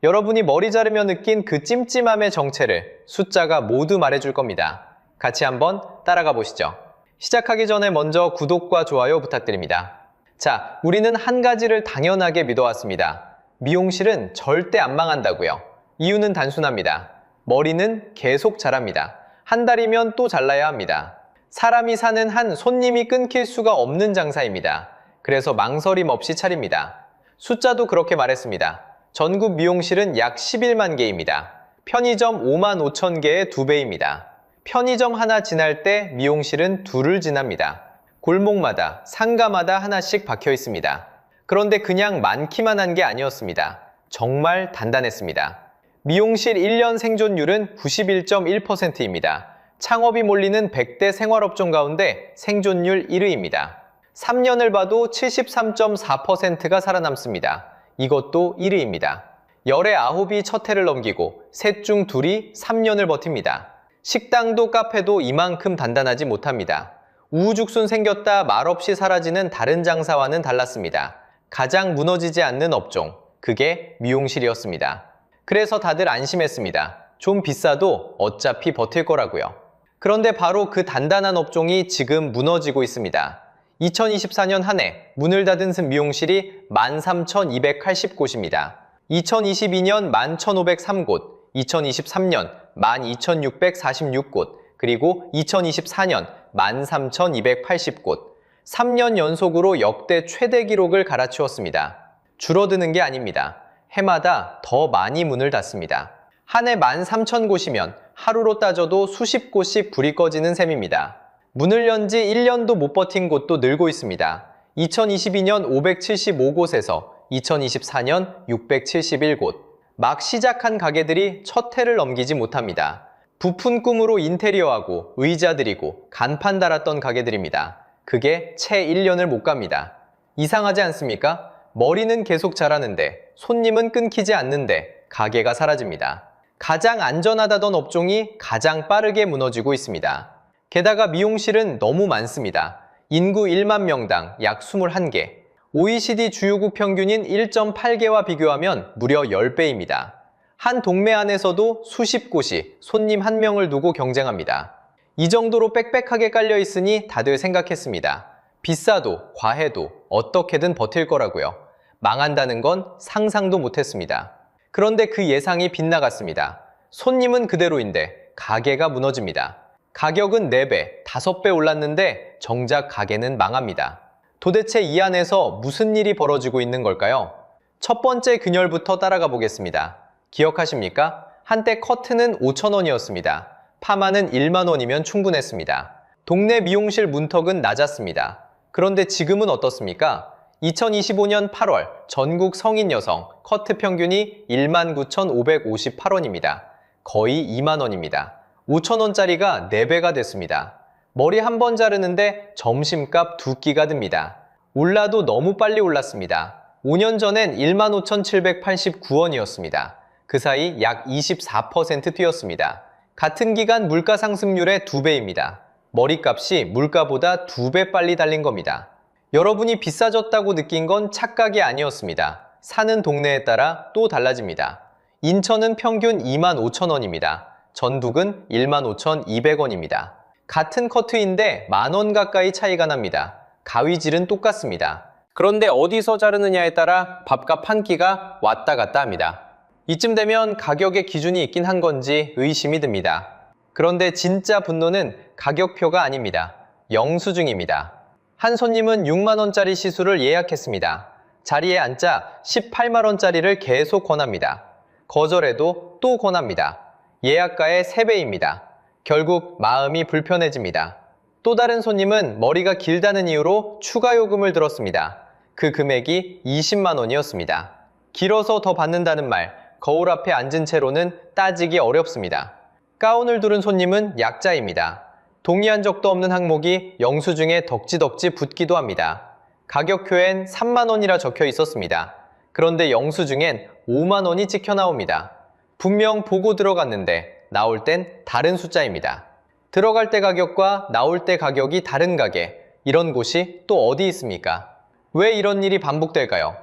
여러분이 머리 자르며 느낀 그 찜찜함의 정체를 숫자가 모두 말해줄 겁니다. 같이 한번 따라가 보시죠. 시작하기 전에 먼저 구독과 좋아요 부탁드립니다. 자, 우리는 한 가지를 당연하게 믿어왔습니다. 미용실은 절대 안 망한다고요. 이유는 단순합니다. 머리는 계속 자랍니다. 한 달이면 또 잘라야 합니다. 사람이 사는 한 손님이 끊길 수가 없는 장사입니다. 그래서 망설임 없이 차립니다. 숫자도 그렇게 말했습니다. 전국 미용실은 약 11만 개입니다. 편의점 5만 5천 개의 2배입니다. 편의점 하나 지날 때 미용실은 둘을 지납니다. 골목마다, 상가마다 하나씩 박혀 있습니다. 그런데 그냥 많기만 한 게 아니었습니다. 정말 단단했습니다. 미용실 1년 생존율은 91.1%입니다. 창업이 몰리는 100대 생활업종 가운데 생존율 1위입니다. 3년을 봐도 73.4%가 살아남습니다. 이것도 1위입니다. 열의 9이 첫 해를 넘기고 셋 중 둘이 3년을 버팁니다. 식당도 카페도 이만큼 단단하지 못합니다. 우후죽순 생겼다 말없이 사라지는 다른 장사와는 달랐습니다. 가장 무너지지 않는 업종, 그게 미용실이었습니다. 그래서 다들 안심했습니다. 좀 비싸도 어차피 버틸 거라고요. 그런데 바로 그 단단한 업종이 지금 무너지고 있습니다. 2024년 한 해 문을 닫은 미용실이 13,280곳입니다. 2022년 11,503곳, 2023년 12,646곳, 그리고 2024년 13,280곳. 3년 연속으로 역대 최대 기록을 갈아치웠습니다. 줄어드는 게 아닙니다. 해마다 더 많이 문을 닫습니다. 한 해 13,000곳이면 하루로 따져도 수십 곳씩 불이 꺼지는 셈입니다. 문을 연 지 1년도 못 버틴 곳도 늘고 있습니다. 2022년 575곳에서 2024년 671곳. 막 시작한 가게들이 첫 해를 넘기지 못합니다. 부푼 꿈으로 인테리어하고 의자 드리고 간판 달았던 가게들입니다. 그게 채 1년을 못 갑니다. 이상하지 않습니까? 머리는 계속 자라는데 손님은 끊기지 않는데 가게가 사라집니다. 가장 안전하다던 업종이 가장 빠르게 무너지고 있습니다. 게다가 미용실은 너무 많습니다. 인구 1만 명당 약 21개. OECD 주요국 평균인 1.8개와 비교하면 무려 10배입니다. 한 동네 안에서도 수십 곳이 손님 한 명을 두고 경쟁합니다. 이 정도로 빽빽하게 깔려 있으니 다들 생각했습니다. 비싸도 과해도 어떻게든 버틸 거라고요. 망한다는 건 상상도 못했습니다. 그런데 그 예상이 빗나갔습니다. 손님은 그대로인데 가게가 무너집니다. 가격은 4배, 5배 올랐는데 정작 가게는 망합니다. 도대체 이 안에서 무슨 일이 벌어지고 있는 걸까요? 첫 번째 균열부터 따라가 보겠습니다. 기억하십니까? 한때 커트는 5,000원이었습니다. 파마는 1만 원이면 충분했습니다. 동네 미용실 문턱은 낮았습니다. 그런데 지금은 어떻습니까? 2025년 8월 전국 성인 여성 커트 평균이 19,558원입니다. 거의 2만 원입니다. 5,000원짜리가 4배가 됐습니다. 머리 한 번 자르는데 점심값 2끼가 듭니다. 올라도 너무 빨리 올랐습니다. 5년 전엔 15,789원이었습니다. 그 사이 약 24% 뛰었습니다. 같은 기간 물가 상승률의 2배입니다. 머리값이 물가보다 2배 빨리 달린 겁니다. 여러분이 비싸졌다고 느낀 건 착각이 아니었습니다. 사는 동네에 따라 또 달라집니다. 인천은 평균 25,000원입니다. 전북은 15,200원입니다. 같은 커트인데 만원 가까이 차이가 납니다. 가위질은 똑같습니다. 그런데 어디서 자르느냐에 따라 밥값 한 끼가 왔다 갔다 합니다. 이쯤 되면 가격의 기준이 있긴 한 건지 의심이 듭니다. 그런데 진짜 분노는 가격표가 아닙니다. 영수증입니다. 한 손님은 6만원짜리 시술을 예약했습니다. 자리에 앉자 18만원짜리를 계속 권합니다. 거절해도 또 권합니다. 예약가의 3배입니다. 결국 마음이 불편해집니다. 또 다른 손님은 머리가 길다는 이유로 추가 요금을 들었습니다. 그 금액이 20만 원이었습니다. 길어서 더 받는다는 말, 거울 앞에 앉은 채로는 따지기 어렵습니다. 가운을 두른 손님은 약자입니다. 동의한 적도 없는 항목이 영수증에 덕지덕지 붙기도 합니다. 가격표엔 3만 원이라 적혀 있었습니다. 그런데 영수증엔 5만 원이 찍혀 나옵니다. 분명 보고 들어갔는데 나올 땐 다른 숫자입니다. 들어갈 때 가격과 나올 때 가격이 다른 가게, 이런 곳이 또 어디 있습니까? 왜 이런 일이 반복될까요?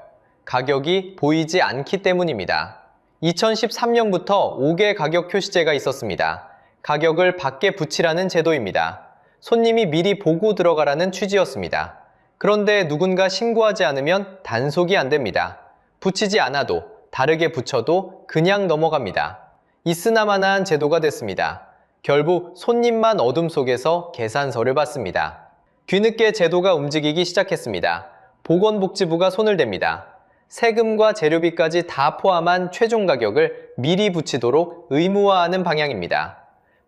가격이 보이지 않기 때문입니다. 2013년부터 5개 가격 표시제가 있었습니다. 가격을 밖에 붙이라는 제도입니다. 손님이 미리 보고 들어가라는 취지였습니다. 그런데 누군가 신고하지 않으면 단속이 안 됩니다. 붙이지 않아도, 다르게 붙여도 그냥 넘어갑니다. 있으나마나한 제도가 됐습니다. 결국 손님만 어둠 속에서 계산서를 받습니다. 뒤늦게 제도가 움직이기 시작했습니다. 보건복지부가 손을 댑니다. 세금과 재료비까지 다 포함한 최종 가격을 미리 붙이도록 의무화하는 방향입니다.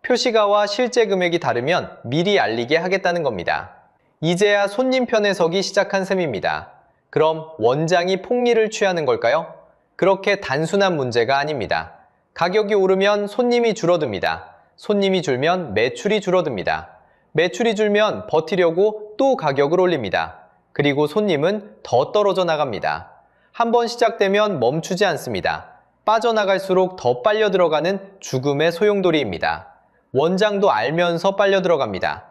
표시가와 실제 금액이 다르면 미리 알리게 하겠다는 겁니다. 이제야 손님 편에 서기 시작한 셈입니다. 그럼 원장이 폭리를 취하는 걸까요? 그렇게 단순한 문제가 아닙니다. 가격이 오르면 손님이 줄어듭니다. 손님이 줄면 매출이 줄어듭니다. 매출이 줄면 버티려고 또 가격을 올립니다. 그리고 손님은 더 떨어져 나갑니다. 한번 시작되면 멈추지 않습니다. 빠져나갈수록 더 빨려 들어가는 죽음의 소용돌이입니다. 원장도 알면서 빨려 들어갑니다.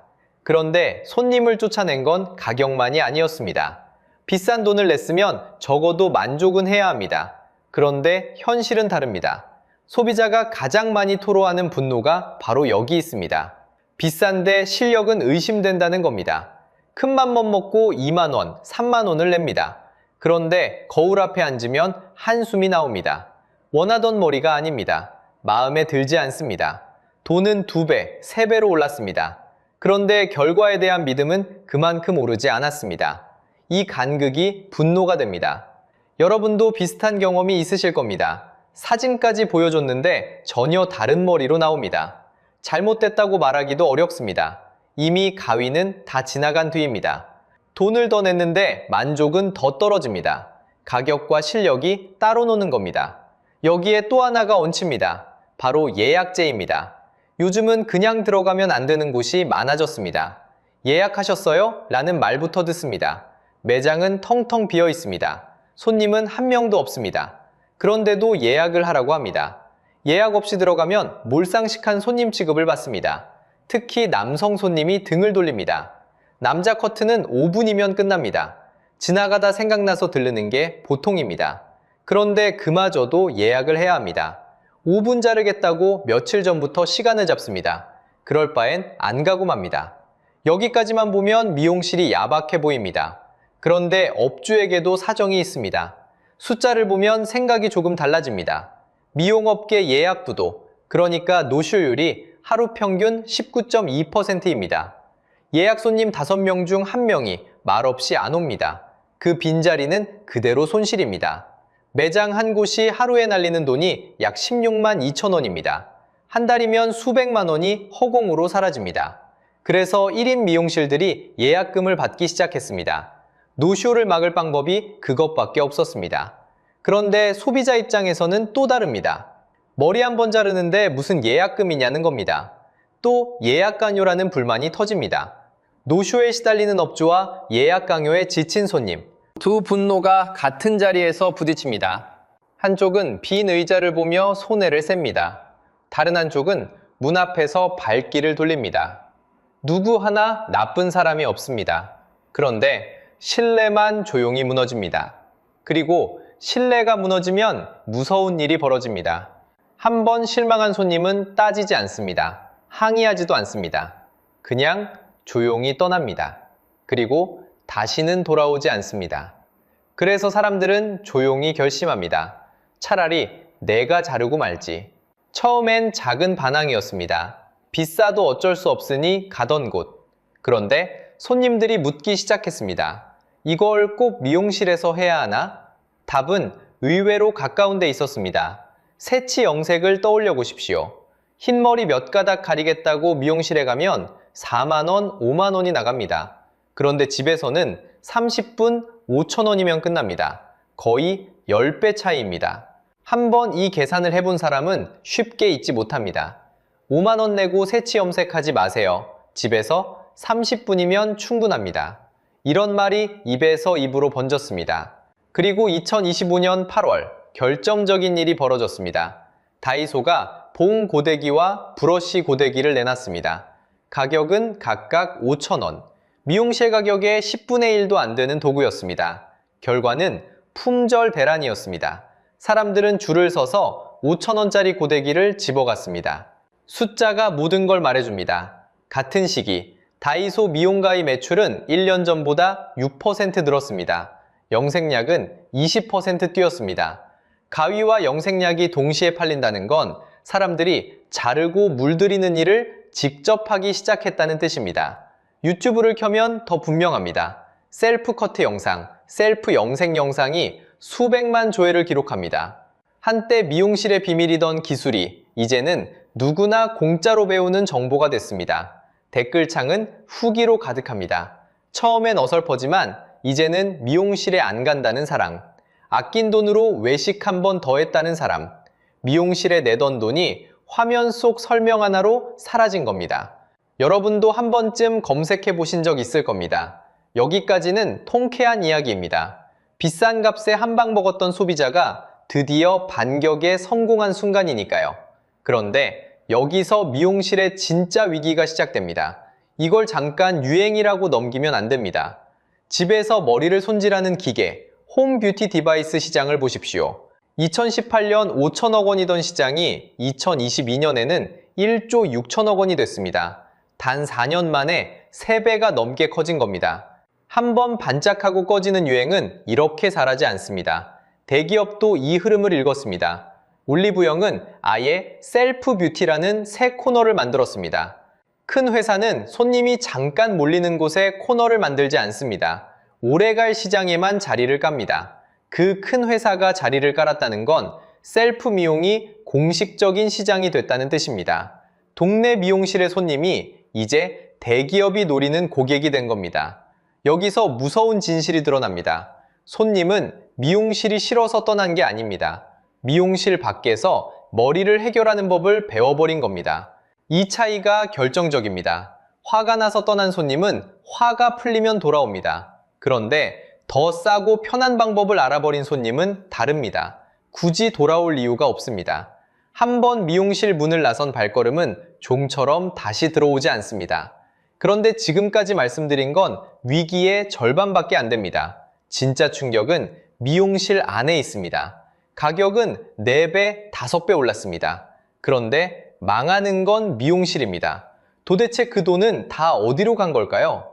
그런데 손님을 쫓아낸 건 가격만이 아니었습니다. 비싼 돈을 냈으면 적어도 만족은 해야 합니다. 그런데 현실은 다릅니다. 소비자가 가장 많이 토로하는 분노가 바로 여기 있습니다. 비싼데 실력은 의심된다는 겁니다. 큰맘 못 먹고 2만 원, 3만 원을 냅니다. 그런데 거울 앞에 앉으면 한숨이 나옵니다. 원하던 머리가 아닙니다. 마음에 들지 않습니다. 돈은 2배, 3배로 올랐습니다. 그런데 결과에 대한 믿음은 그만큼 오르지 않았습니다. 이 간극이 분노가 됩니다. 여러분도 비슷한 경험이 있으실 겁니다. 사진까지 보여줬는데 전혀 다른 머리로 나옵니다. 잘못됐다고 말하기도 어렵습니다. 이미 가위는 다 지나간 뒤입니다. 돈을 더 냈는데 만족은 더 떨어집니다. 가격과 실력이 따로 노는 겁니다. 여기에 또 하나가 얹힙니다. 바로 예약제입니다. 요즘은 그냥 들어가면 안 되는 곳이 많아졌습니다. 예약하셨어요? 라는 말부터 듣습니다. 매장은 텅텅 비어 있습니다. 손님은 한 명도 없습니다. 그런데도 예약을 하라고 합니다. 예약 없이 들어가면 몰상식한 손님 취급을 받습니다. 특히 남성 손님이 등을 돌립니다. 남자 커트는 5분이면 끝납니다. 지나가다 생각나서 들르는 게 보통입니다. 그런데 그마저도 예약을 해야 합니다. 5분 자르겠다고 며칠 전부터 시간을 잡습니다. 그럴 바엔 안 가고 맙니다. 여기까지만 보면 미용실이 야박해 보입니다. 그런데 업주에게도 사정이 있습니다. 숫자를 보면 생각이 조금 달라집니다. 미용업계 예약부도, 그러니까 노쇼율이 하루 평균 19.2%입니다. 예약 손님 5명 중 1명이 말없이 안 옵니다. 그 빈자리는 그대로 손실입니다. 매장 한 곳이 하루에 날리는 돈이 약 16만 2천 원입니다. 한 달이면 수백만 원이 허공으로 사라집니다. 그래서 1인 미용실들이 예약금을 받기 시작했습니다. 노쇼를 막을 방법이 그것밖에 없었습니다. 그런데 소비자 입장에서는 또 다릅니다. 머리 한 번 자르는데 무슨 예약금이냐는 겁니다. 또 예약 강요라는 불만이 터집니다. 노쇼에 시달리는 업주와 예약 강요에 지친 손님, 두 분노가 같은 자리에서 부딪힙니다. 한쪽은 빈 의자를 보며 손해를 셉니다. 다른 한쪽은 문 앞에서 발길을 돌립니다. 누구 하나 나쁜 사람이 없습니다. 그런데 신뢰만 조용히 무너집니다. 그리고 신뢰가 무너지면 무서운 일이 벌어집니다. 한 번 실망한 손님은 따지지 않습니다. 항의하지도 않습니다. 그냥 조용히 떠납니다. 그리고 다시는 돌아오지 않습니다. 그래서 사람들은 조용히 결심합니다. 차라리 내가 자르고 말지. 처음엔 작은 반항이었습니다. 비싸도 어쩔 수 없으니 가던 곳. 그런데 손님들이 묻기 시작했습니다. 이걸 꼭 미용실에서 해야 하나? 답은 의외로 가까운 데 있었습니다. 새치 영색을 떠올려 보십시오. 흰머리 몇 가닥 가리겠다고 미용실에 가면 4만 원, 5만 원이 나갑니다. 그런데 집에서는 30분 5천 원이면 끝납니다. 거의 10배 차이입니다. 한번 이 계산을 해본 사람은 쉽게 잊지 못합니다. 5만 원 내고 새치 염색하지 마세요. 집에서 30분이면 충분합니다. 이런 말이 입에서 입으로 번졌습니다. 그리고 2025년 8월 결정적인 일이 벌어졌습니다. 다이소가 봉 고데기와 브러쉬 고데기를 내놨습니다. 가격은 각각 5,000원, 미용실 가격의 10분의 1도 안 되는 도구였습니다. 결과는 품절 대란이었습니다. 사람들은 줄을 서서 5,000원짜리 고데기를 집어갔습니다. 숫자가 모든 걸 말해줍니다. 같은 시기 다이소 미용가의 매출은 1년 전보다 6% 늘었습니다. 영생약은 20% 뛰었습니다. 가위와 영생약이 동시에 팔린다는 건 사람들이 자르고 물들이는 일을 직접 하기 시작했다는 뜻입니다. 유튜브를 켜면 더 분명합니다. 셀프 커트 영상, 셀프 영생 영상이 수백만 조회를 기록합니다. 한때 미용실의 비밀이던 기술이 이제는 누구나 공짜로 배우는 정보가 됐습니다. 댓글창은 후기로 가득합니다. 처음엔 어설퍼지만 이제는 미용실에 안 간다는 사람, 아낀 돈으로 외식 한 번 더 했다는 사람, 미용실에 내던 돈이 화면 속 설명 하나로 사라진 겁니다. 여러분도 한 번쯤 검색해 보신 적 있을 겁니다. 여기까지는 통쾌한 이야기입니다. 비싼 값에 한 방 먹었던 소비자가 드디어 반격에 성공한 순간이니까요. 그런데 여기서 미용실의 진짜 위기가 시작됩니다. 이걸 잠깐 유행이라고 넘기면 안 됩니다. 집에서 머리를 손질하는 기계, 홈 뷰티 디바이스 시장을 보십시오. 2018년 5천억 원이던 시장이 2022년에는 1조 6천억 원이 됐습니다. 단 4년 만에 3배가 넘게 커진 겁니다. 한번 반짝하고 꺼지는 유행은 이렇게 잘하지 않습니다. 대기업도 이 흐름을 읽었습니다. 올리브영은 아예 셀프 뷰티라는 새 코너를 만들었습니다. 큰 회사는 손님이 잠깐 몰리는 곳에 코너를 만들지 않습니다. 오래갈 시장에만 자리를 깝니다. 그 큰 회사가 자리를 깔았다는 건 셀프 미용이 공식적인 시장이 됐다는 뜻입니다. 동네 미용실의 손님이 이제 대기업이 노리는 고객이 된 겁니다. 여기서 무서운 진실이 드러납니다. 손님은 미용실이 싫어서 떠난 게 아닙니다. 미용실 밖에서 머리를 해결하는 법을 배워버린 겁니다. 이 차이가 결정적입니다. 화가 나서 떠난 손님은 화가 풀리면 돌아옵니다. 그런데 더 싸고 편한 방법을 알아버린 손님은 다릅니다. 굳이 돌아올 이유가 없습니다. 한번 미용실 문을 나선 발걸음은 종처럼 다시 들어오지 않습니다. 그런데 지금까지 말씀드린 건 위기의 절반밖에 안 됩니다. 진짜 충격은 미용실 안에 있습니다. 가격은 4배, 5배 올랐습니다. 그런데 망하는 건 미용실입니다. 도대체 그 돈은 다 어디로 간 걸까요?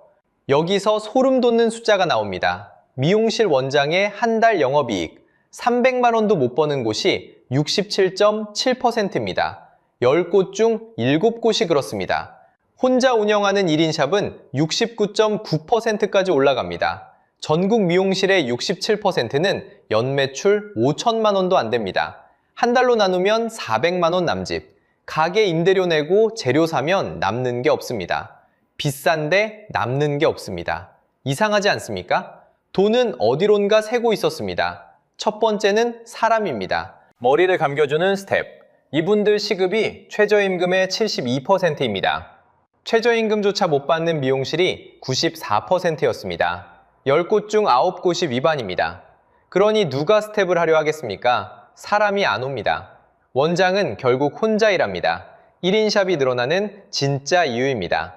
여기서 소름 돋는 숫자가 나옵니다. 미용실 원장의 한 달 영업이익 300만 원도 못 버는 곳이 67.7%입니다. 10곳 중 7곳이 그렇습니다. 혼자 운영하는 1인 샵은 69.9%까지 올라갑니다. 전국 미용실의 67%는 연매출 5천만 원도 안 됩니다. 한 달로 나누면 400만 원 남집. 가게 임대료 내고 재료 사면 남는 게 없습니다. 비싼데 남는 게 없습니다. 이상하지 않습니까? 돈은 어디론가 새고 있었습니다. 첫 번째는 사람입니다. 머리를 감겨주는 스텝. 이분들 시급이 최저임금의 72%입니다. 최저임금조차 못 받는 미용실이 94%였습니다. 10곳 중 9곳이 위반입니다. 그러니 누가 스텝을 하려 하겠습니까? 사람이 안 옵니다. 원장은 결국 혼자 일합니다. 1인 샵이 늘어나는 진짜 이유입니다.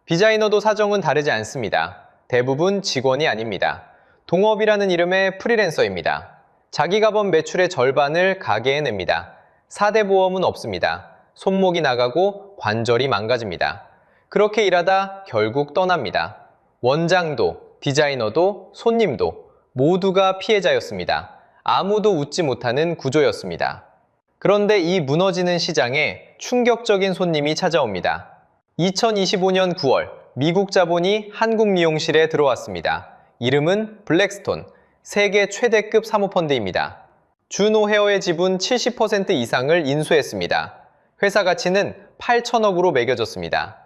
디자이너도 사정은 다르지 않습니다. 대부분 직원이 아닙니다. 동업이라는 이름의 프리랜서입니다. 자기가 번 매출의 절반을 가게에 냅니다. 4대 보험은 없습니다. 손목이 나가고 관절이 망가집니다. 그렇게 일하다 결국 떠납니다. 원장도, 디자이너도, 손님도 모두가 피해자였습니다. 아무도 웃지 못하는 구조였습니다. 그런데 이 무너지는 시장에 충격적인 손님이 찾아옵니다. 2025년 9월 미국 자본이 한국 미용실에 들어왔습니다. 이름은 블랙스톤, 세계 최대급 사모펀드입니다. 주노 헤어의 지분 70% 이상을 인수했습니다. 회사 가치는 8천억으로 매겨졌습니다.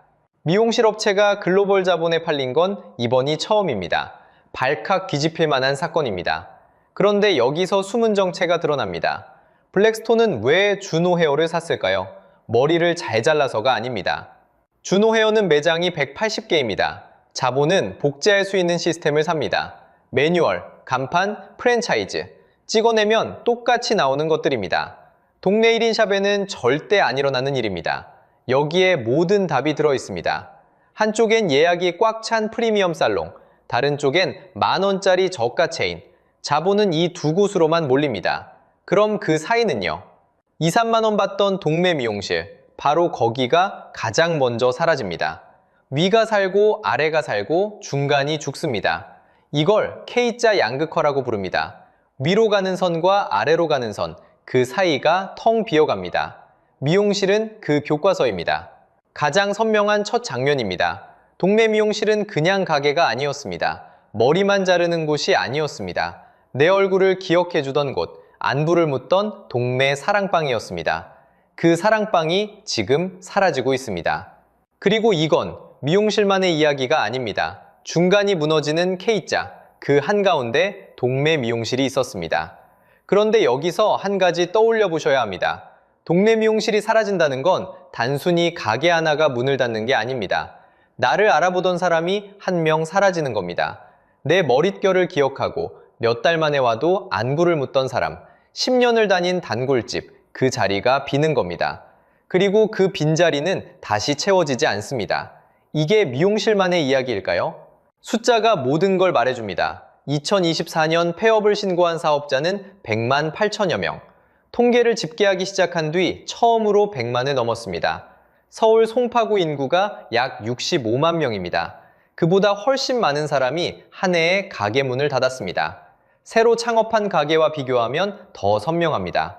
미용실 업체가 글로벌 자본에 팔린 건 이번이 처음입니다. 발칵 뒤집힐 만한 사건입니다. 그런데 여기서 숨은 정체가 드러납니다. 블랙스톤은 왜 주노 헤어를 샀을까요? 머리를 잘 잘라서가 아닙니다. 준호 헤어는 매장이 180개입니다. 자본은 복제할 수 있는 시스템을 삽니다. 매뉴얼, 간판, 프랜차이즈. 찍어내면 똑같이 나오는 것들입니다. 동네 1인 샵에는 절대 안 일어나는 일입니다. 여기에 모든 답이 들어있습니다. 한쪽엔 예약이 꽉 찬 프리미엄 살롱, 다른 쪽엔 만원짜리 저가 체인. 자본은 이 두 곳으로만 몰립니다. 그럼 그 사이는요? 2, 3만 원 받던 동네 미용실, 바로 거기가 가장 먼저 사라집니다. 위가 살고 아래가 살고 중간이 죽습니다. 이걸 K자 양극화라고 부릅니다. 위로 가는 선과 아래로 가는 선, 그 사이가 텅 비어갑니다. 미용실은 그 교과서입니다. 가장 선명한 첫 장면입니다. 동네 미용실은 그냥 가게가 아니었습니다. 머리만 자르는 곳이 아니었습니다. 내 얼굴을 기억해주던 곳, 안부를 묻던 동네 사랑방이었습니다. 그 사랑방이 지금 사라지고 있습니다. 그리고 이건 미용실만의 이야기가 아닙니다. 중간이 무너지는 K자, 그 한가운데 동네 미용실이 있었습니다. 그런데 여기서 한 가지 떠올려 보셔야 합니다. 동네 미용실이 사라진다는 건 단순히 가게 하나가 문을 닫는 게 아닙니다. 나를 알아보던 사람이 한 명 사라지는 겁니다. 내 머릿결을 기억하고 몇 달 만에 와도 안부를 묻던 사람, 10년을 다닌 단골집, 그 자리가 비는 겁니다. 그리고 그 빈자리는 다시 채워지지 않습니다. 이게 미용실만의 이야기일까요? 숫자가 모든 걸 말해줍니다. 2024년 폐업을 신고한 사업자는 100만 8천여 명. 통계를 집계하기 시작한 뒤 처음으로 100만을 넘었습니다. 서울 송파구 인구가 약 65만 명입니다. 그보다 훨씬 많은 사람이 한 해에 가게 문을 닫았습니다. 새로 창업한 가게와 비교하면 더 선명합니다.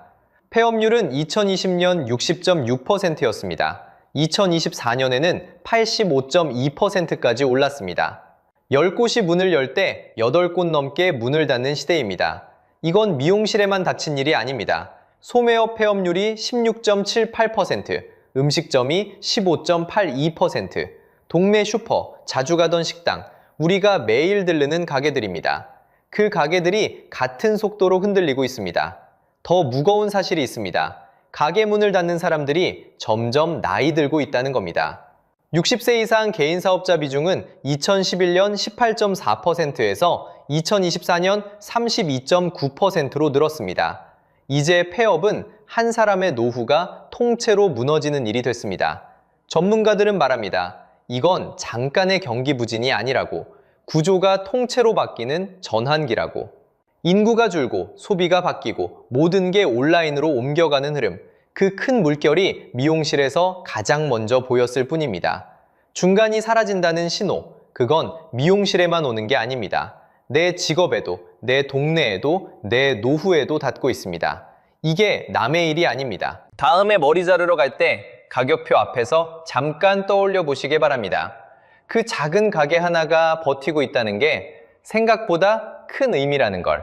폐업률은 2020년 60.6%였습니다. 2024년에는 85.2%까지 올랐습니다. 10곳이 문을 열 때 8곳 넘게 문을 닫는 시대입니다. 이건 미용실에만 닥친 일이 아닙니다. 소매업 폐업률이 16.78%, 음식점이 15.82%, 동네 슈퍼, 자주 가던 식당, 우리가 매일 들르는 가게들입니다. 그 가게들이 같은 속도로 흔들리고 있습니다. 더 무거운 사실이 있습니다. 가게 문을 닫는 사람들이 점점 나이 들고 있다는 겁니다. 60세 이상 개인 사업자 비중은 2011년 18.4%에서 2024년 32.9%로 늘었습니다. 이제 폐업은 한 사람의 노후가 통째로 무너지는 일이 됐습니다. 전문가들은 말합니다. 이건 잠깐의 경기 부진이 아니라고, 구조가 통째로 바뀌는 전환기라고. 인구가 줄고 소비가 바뀌고 모든 게 온라인으로 옮겨가는 흐름, 그 큰 물결이 미용실에서 가장 먼저 보였을 뿐입니다. 중간이 사라진다는 신호, 그건 미용실에만 오는 게 아닙니다. 내 직업에도, 내 동네에도, 내 노후에도 닿고 있습니다. 이게 남의 일이 아닙니다. 다음에 머리 자르러 갈 때 가격표 앞에서 잠깐 떠올려 보시기 바랍니다. 그 작은 가게 하나가 버티고 있다는 게 생각보다 큰 의미라는 걸.